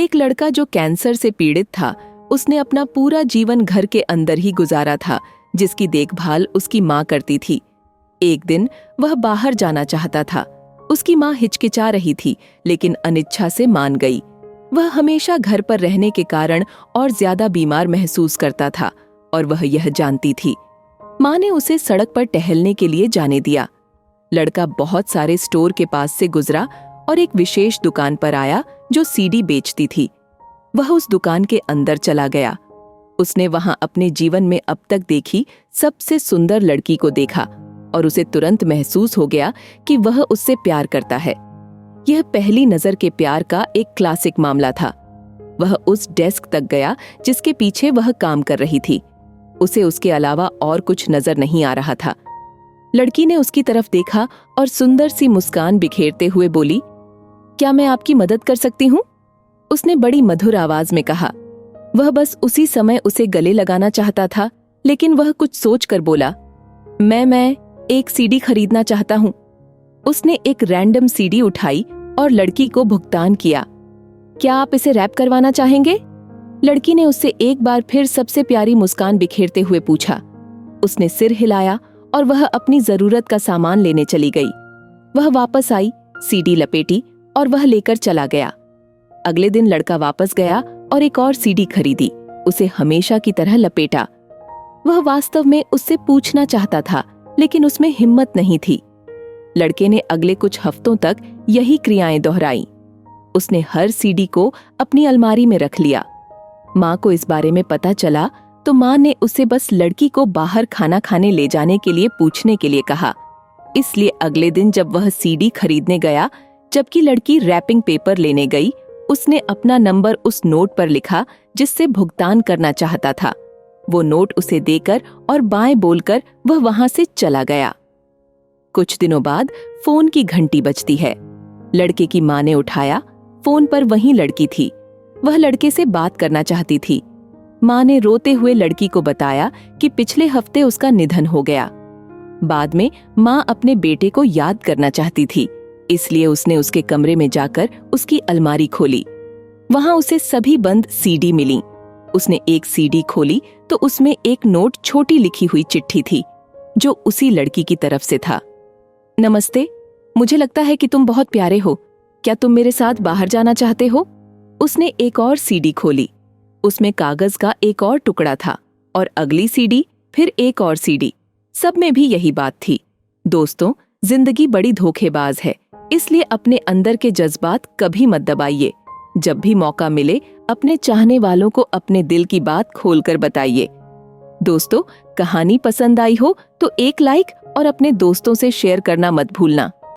एक लड़का जो कैंसर से पीड़ित था, उसने अपना पूरा जीवन घर के अंदर ही गुजारा था, जिसकी देखभाल उसकी माँ करती थी। एक दिन वह बाहर जाना चाहता था। उसकी माँ हिचकिचा रही थी, लेकिन अनिच्छा से मान गई। वह हमेशा घर पर रहने के कारण और ज्यादा बीमार महसूस करता था और वह यह जानती थी। माँ ने उसे सड़क पर टहलने के लिए जाने दिया। लड़का बहुत सारे स्टोर के पास से गुजरा और एक विशेष दुकान पर आया जो सीडी बेचती थी। वह उस दुकान के अंदर चला गया। उसने वहां अपने जीवन में अब तक देखी सबसे सुंदर लड़की को देखा और उसे तुरंत महसूस हो गया कि वह उससे प्यार करता है। यह पहली नजर के प्यार का एक क्लासिक मामला था। वह उस डेस्क तक गया जिसके पीछे वह काम कर रही थी। उसे उसके अलावा और कुछ नजर नहीं आ रहा था। लड़की ने उसकी तरफ देखा और सुंदर सी मुस्कान बिखेरते हुए बोली, क्या मैं आपकी मदद कर सकती हूँ? उसने बड़ी मधुर आवाज में कहा। वह बस उसी समय उसे गले लगाना चाहता था, लेकिन वह कुछ सोच कर बोला, मैं एक सीडी खरीदना चाहता हूँ। उसने एक रैंडम सीडी उठाई और लड़की को भुगतान किया। क्या आप इसे रैप करवाना चाहेंगे? लड़की ने उससे एक बार फिर सबसे प्यारी मुस्कान बिखेरते हुए पूछा। उसने सिर हिलाया और वह अपनी जरूरत का सामान लेने चली गई। वह वापस आई, सीडी लपेटी और वह लेकर चला गया। अगले दिन लड़का वापस गया और एक और सीडी खरीदी, उसे हमेशा की तरह लपेटा। वह वास्तव में उससे पूछना चाहता था, लेकिन उसमें हिम्मत नहीं थी। लड़के ने अगले कुछ हफ्तों तक यही क्रियाएं दोहराई। उसने हर सीडी को अपनी अलमारी में रख लिया। माँ को इस बारे में पता चला तो माँ ने उसे बस लड़की को बाहर खाना खाने ले जाने के लिए पूछने के लिए कहा। इसलिए अगले दिन जब वह सीडी खरीदने गया, जबकि लड़की रैपिंग पेपर लेने गई, उसने अपना नंबर उस नोट पर लिखा जिससे भुगतान करना चाहता था। वो नोट उसे देकर और बाएं बोलकर वह वहां से चला गया। कुछ दिनों बाद फोन की घंटी बजती है। लड़के की माँ ने उठाया। फोन पर वही लड़की थी। वह लड़के से बात करना चाहती थी। माँ ने रोते हुए लड़की को बताया कि पिछले हफ्ते उसका निधन हो गया। बाद में माँ अपने बेटे को याद करना चाहती थी, इसलिए उसने उसके कमरे में जाकर उसकी अलमारी खोली। वहां उसे सभी बंद सीडी मिली। उसने एक सीडी खोली तो उसमें एक नोट छोटी लिखी हुई चिट्ठी थी, जो उसी लड़की की तरफ से था। नमस्ते, मुझे लगता है कि तुम बहुत प्यारे हो। क्या तुम मेरे साथ बाहर जाना चाहते हो? उसने एक और सीडी खोली। उसमें कागज का एक और टुकड़ा था और अगली सीडी, फिर एक और सीडी। सब में भी यही बात थी। दोस्तों, जिंदगी बड़ी धोखेबाज है, इसलिए अपने अंदर के जज्बात कभी मत दबाइए। जब भी मौका मिले, अपने चाहने वालों को अपने दिल की बात खोलकर बताइए। दोस्तों, कहानी पसंद आई हो तो एक लाइक और अपने दोस्तों से शेयर करना मत भूलना।